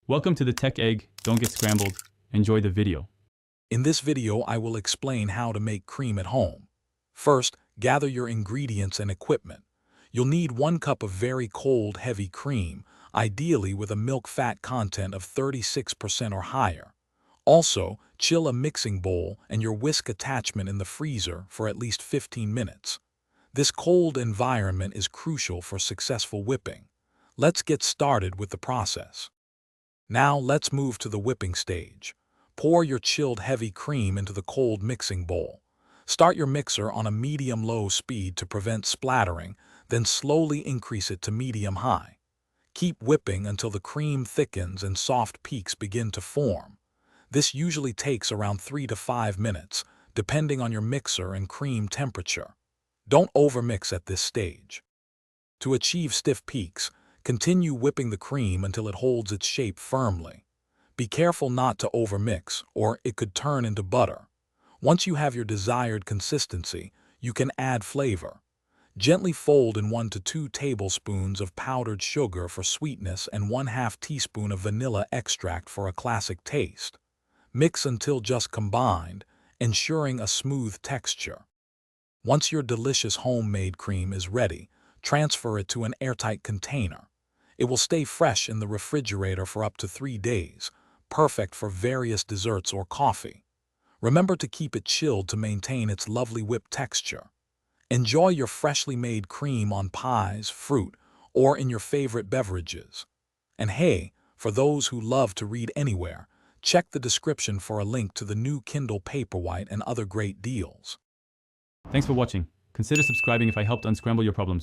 Welcome to the Tech Egg. Don't get scrambled. Enjoy the video. In this video, I will explain how to make cream at home. First, gather your ingredients and equipment. You'll need 1 cup of very cold, heavy cream, ideally with a milk fat content of 36% or higher. Also, chill a mixing bowl and your whisk attachment in the freezer for at least 15 minutes. This cold environment is crucial for successful whipping. Let's get started with the process. Now let's move to the whipping stage. Pour your chilled heavy cream into the cold mixing bowl. Start your mixer on a medium-low speed to prevent splattering, then slowly increase it to medium-high. Keep whipping until the cream thickens and soft peaks begin to form. This usually takes around 3 to 5 minutes, depending on your mixer and cream temperature. Don't overmix at this stage. To achieve stiff peaks, continue whipping the cream until it holds its shape firmly. Be careful not to overmix, or it could turn into butter. Once you have your desired consistency, you can add flavor. Gently fold in 1 to 2 tablespoons of powdered sugar for sweetness and 1/2 teaspoon of vanilla extract for a classic taste. Mix until just combined, ensuring a smooth texture. Once your delicious homemade cream is ready, transfer it to an airtight container. It will stay fresh in the refrigerator for up to 3 days, perfect for various desserts or coffee. Remember to keep it chilled to maintain its lovely whipped texture. Enjoy your freshly made cream on pies, fruit, or in your favorite beverages. And hey, for those who love to read anywhere, check the description for a link to the new Kindle Paperwhite and other great deals. Thanks for watching. Consider subscribing if I helped unscramble your problems.